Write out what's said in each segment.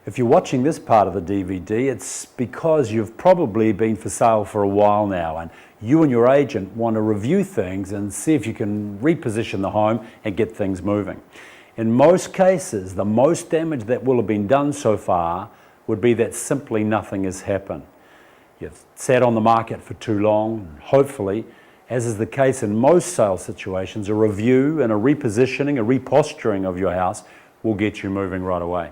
If you're watching this part of the DVD, it's because you've probably been for sale for a while now and you and your agent want to review things and see if you can reposition the home and get things moving. In most cases, the most damage that will have been done so far would be that simply nothing has happened. You've sat on the market for too long. Hopefully, as is the case in most sales situations, a review and a repositioning, a reposturing of your house will get you moving right away.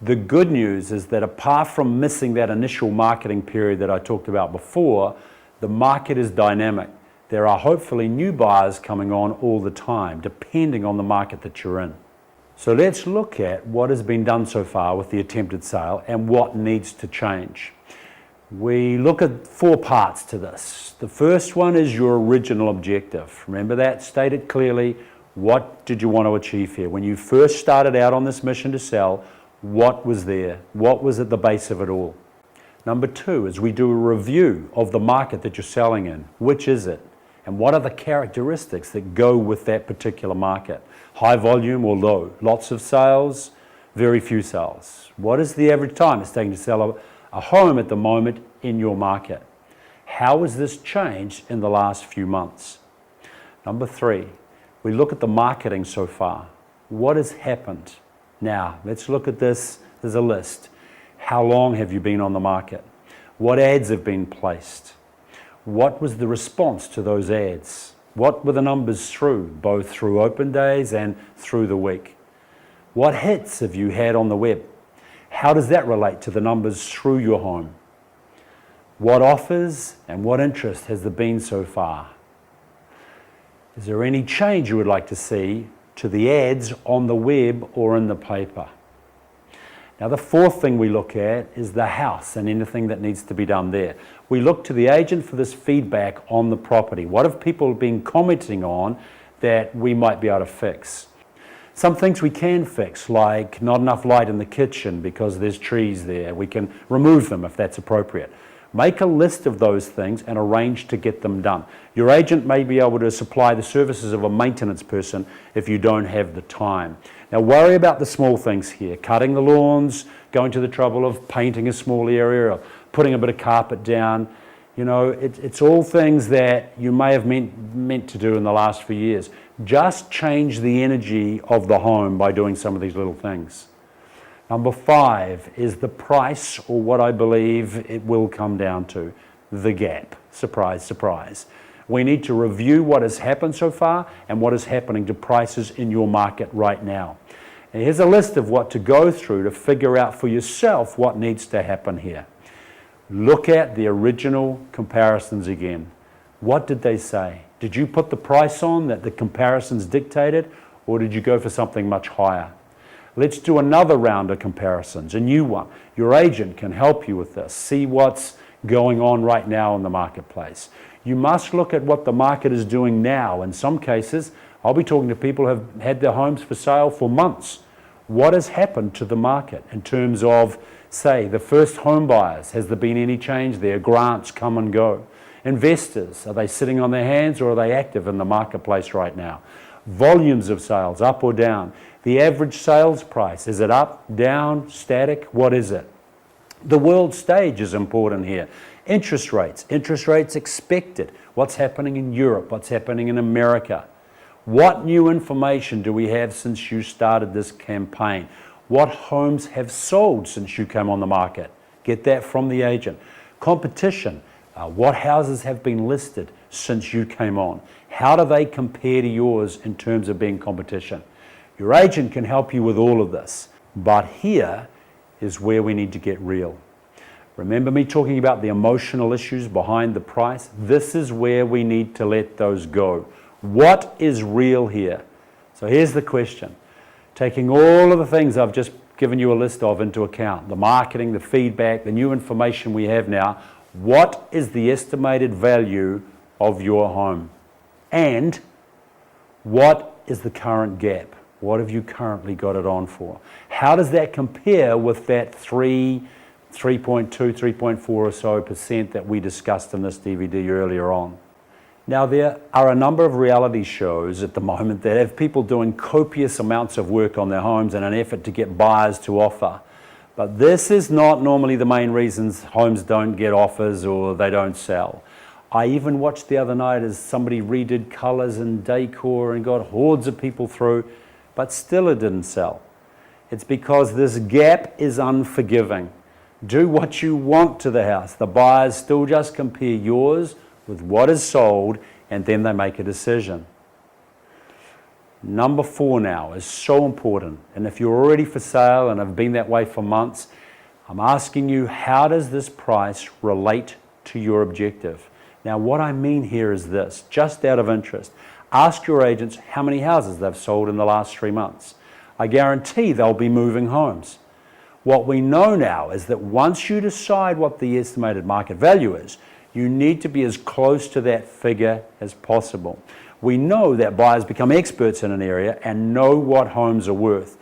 The good news is that apart from missing that initial marketing period that I talked about before, the market is dynamic. There are hopefully new buyers coming on all the time, depending on the market that you're in. So let's look at what has been done so far with the attempted sale and what needs to change. We look at 4 parts to this. The first one is your original objective. Remember that? State it clearly. What did you want to achieve here? When you first started out on this mission to sell, what was there? What was at the base of it all? Number 2 is we do a review of the market that you're selling in. Which is it? And what are the characteristics that go with that particular market? High volume or low? Lots of sales, very few sales. What is the average time it's taking to sell a home at the moment in your market? How has this changed in the last few months? Number 3, we look at the marketing so far. What has happened? Now, let's look at this. There's a list. How long have you been on the market? What ads have been placed? What was the response to those ads? What were the numbers through, both through open days and through the week? What hits have you had on the web? How does that relate to the numbers through your home? What offers and what interest has there been so far? Is there any change you would like to see to the ads on the web or in the paper? Now, the 4th thing we look at is the house and anything that needs to be done there. We look to the agent for this feedback on the property. What have people been commenting on that we might be able to fix? Some things we can fix, like not enough light in the kitchen because there's trees there. We can remove them if that's appropriate. Make a list of those things and arrange to get them done. Your agent may be able to supply the services of a maintenance person if you don't have the time. Now, worry about the small things here. Cutting the lawns, going to the trouble of painting a small area or putting a bit of carpet down. You know, it's all things that you may have meant to do in the last few years. Just change the energy of the home by doing some of these little things. Number 5 is the price, or what I believe it will come down to, the gap. Surprise, surprise. We need to review what has happened so far and what is happening to prices in your market right now. And here's a list of what to go through to figure out for yourself what needs to happen here. Look at the original comparisons again. What did they say? Did you put the price on that the comparisons dictated, or did you go for something much higher? Let's do another round of comparisons, a new one. Your agent can help you with this. See what's going on right now in the marketplace. You must look at what the market is doing now. In some cases, I'll be talking to people who have had their homes for sale for months. What has happened to the market in terms of, say, the first home buyers? Has there been any change there? Grants come and go. Investors, are they sitting on their hands or are they active in the marketplace right now? Volumes of sales, up or down. The average sales price, is it up, down, static? What is it? The world stage is important here. Interest rates expected. What's happening in Europe? What's happening in America? What new information do we have since you started this campaign? What homes have sold since you came on the market? Get that from the agent. Competition. What houses have been listed since you came on? How do they compare to yours in terms of being competition? Your agent can help you with all of this, but here is where we need to get real. Remember me talking about the emotional issues behind the price? This is where we need to let those go. What is real here? So here's the question. Taking all of the things I've just given you a list of into account, the marketing, the feedback, the new information we have now, what is the estimated value of your home? And what is the current gap? What have you currently got it on for? How does that compare with that 3.2, 3.4 or so % that we discussed in this DVD earlier on? Now, there are a number of reality shows at the moment that have people doing copious amounts of work on their homes in an effort to get buyers to offer. But this is not normally the main reasons homes don't get offers or they don't sell. I even watched the other night as somebody redid colours and decor and got hordes of people through, but still it didn't sell. It's because this gap is unforgiving. Do what you want to the house. The buyers still just compare yours with what is sold, and then they make a decision. Number 4 now is so important, and if you're already for sale and have been that way for months, I'm asking you, how does this price relate to your objective? Now, what I mean here is this, just out of interest, ask your agents how many houses they've sold in the last 3 months. I guarantee they'll be moving homes. What we know now is that once you decide what the estimated market value is, you need to be as close to that figure as possible. We know that buyers become experts in an area and know what homes are worth.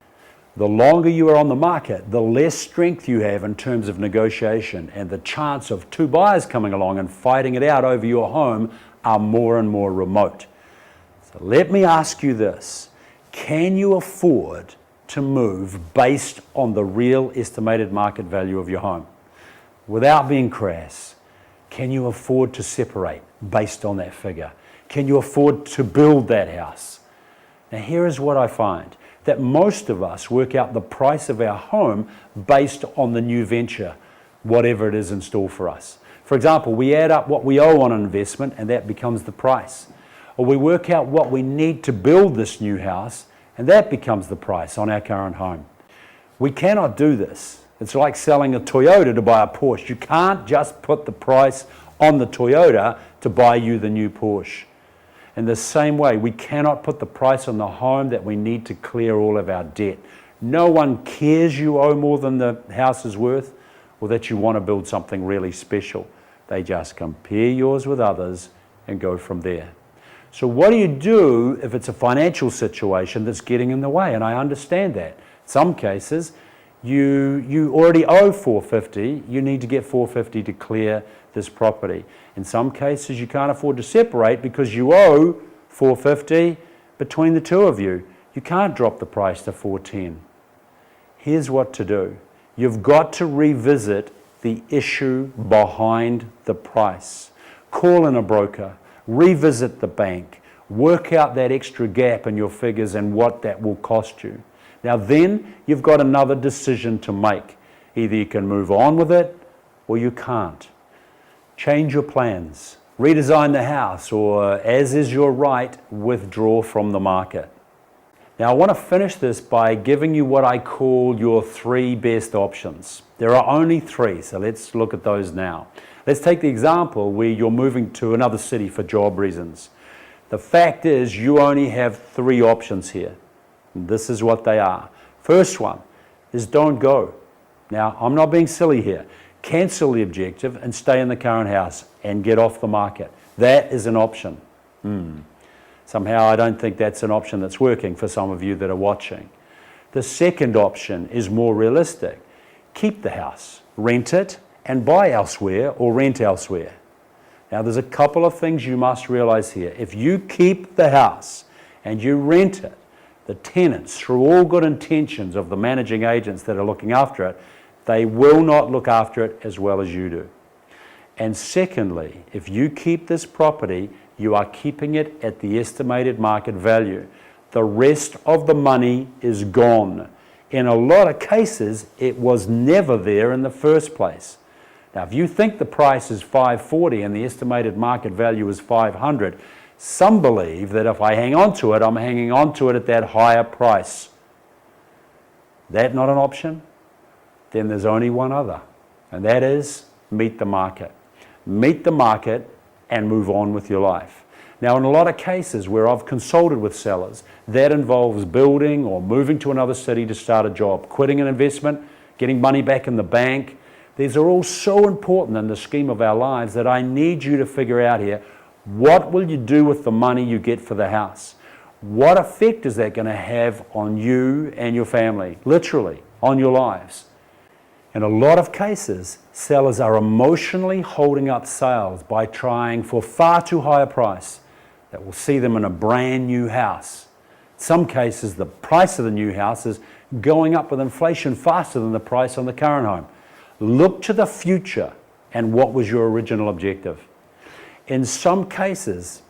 The longer you are on the market, the less strength you have in terms of negotiation, and the chance of 2 buyers coming along and fighting it out over your home are more and more remote. So let me ask you this. Can you afford to move based on the real estimated market value of your home? Without being crass, can you afford to separate based on that figure? Can you afford to build that house? Now here is what I find, that most of us work out the price of our home based on the new venture, whatever it is in store for us. For example, we add up what we owe on an investment and that becomes the price. Or we work out what we need to build this new house and that becomes the price on our current home. We cannot do this. It's like selling a Toyota to buy a Porsche. You can't just put the price on the Toyota to buy you the new Porsche. In the same way, we cannot put the price on the home that we need to clear all of our debt. No one cares you owe more than the house is worth or that you want to build something really special. They just compare yours with others and go from there. So what do you do if it's a financial situation that's getting in the way? And I understand that. In some cases, you already owe $450, you need to get $450 to clear this property. In some cases, you can't afford to separate because you owe $450 between the two of you. You can't drop the price to $410. Here's what to do. You've got to revisit the issue behind the price. Call in a broker, revisit the bank, work out that extra gap in your figures and what that will cost you. Now then, you've got another decision to make. Either you can move on with it or you can't. Change your plans, redesign the house, or as is your right, withdraw from the market. Now I want to finish this by giving you what I call your 3 best options. There are only 3, so let's look at those now. Let's take the example where you're moving to another city for job reasons. The fact is you only have 3 options here. And this is what they are. First one is don't go. Now I'm not being silly here. Cancel the objective and stay in the current house and get off the market. That is an option. Somehow I don't think that's an option that's working for some of you that are watching. The second option is more realistic. Keep the house, rent it, and buy elsewhere or rent elsewhere. Now there's a couple of things you must realize here. If you keep the house and you rent it, the tenants, through all good intentions of the managing agents that are looking after it, they will not look after it as well as you do. And secondly, if you keep this property, you are keeping it at the estimated market value. The rest of the money is gone. In a lot of cases, it was never there in the first place. Now, if you think the price is $540 and the estimated market value is $500, some believe that if I hang on to it, I'm hanging on to it at that higher price. That not an option? Then there's only one other, and that is meet the market. Meet the market and move on with your life. Now, in a lot of cases where I've consulted with sellers, that involves building or moving to another city to start a job, quitting an investment, getting money back in the bank. These are all so important in the scheme of our lives that I need you to figure out here, what will you do with the money you get for the house? What effect is that going to have on you and your family, literally, on your lives? In a lot of cases, sellers are emotionally holding up sales by trying for far too high a price that will see them in a brand new house. In some cases, the price of the new house is going up with inflation faster than the price on the current home. Look to the future and what was your original objective. In some cases,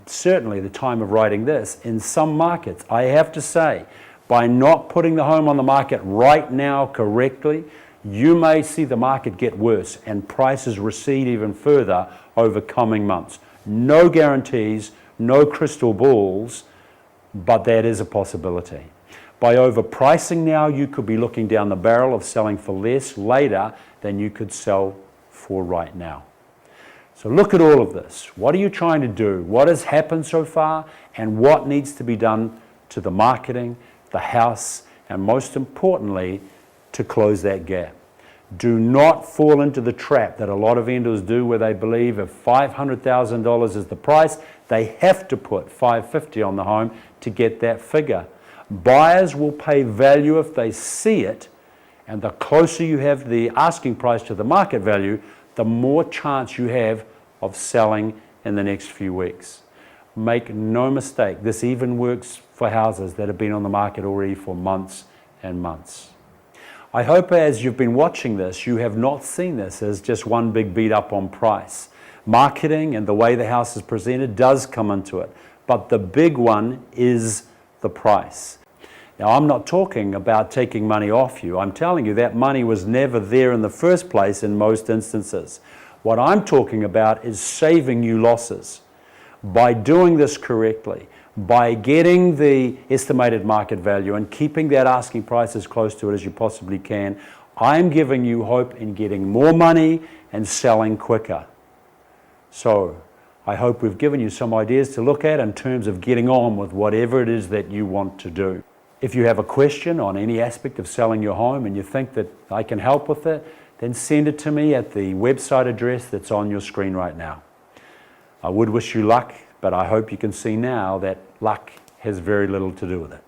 certainly the time of writing this, in some markets, I have to say, by not putting the home on the market right now correctly, you may see the market get worse and prices recede even further over coming months. No guarantees, no crystal balls, but that is a possibility. By overpricing now, you could be looking down the barrel of selling for less later than you could sell for right now. So look at all of this. What are you trying to do? What has happened so far? And what needs to be done to the marketing, the house, and most importantly, to close that gap? Do not fall into the trap that a lot of vendors do where they believe if $500,000 is the price, they have to put $550,000 on the home to get that figure. Buyers will pay value if they see it, and the closer you have the asking price to the market value, the more chance you have of selling in the next few weeks. Make no mistake, this even works for houses that have been on the market already for months and months. I hope as you've been watching this, you have not seen this as just one big beat up on price. Marketing and the way the house is presented does come into it, but the big one is the price. Now, I'm not talking about taking money off you. I'm telling you that money was never there in the first place in most instances. What I'm talking about is saving you losses. By doing this correctly, by getting the estimated market value and keeping that asking price as close to it as you possibly can, I'm giving you hope in getting more money and selling quicker. So, I hope we've given you some ideas to look at in terms of getting on with whatever it is that you want to do. If you have a question on any aspect of selling your home and you think that I can help with it, then send it to me at the website address that's on your screen right now. I would wish you luck, but I hope you can see now that luck has very little to do with it.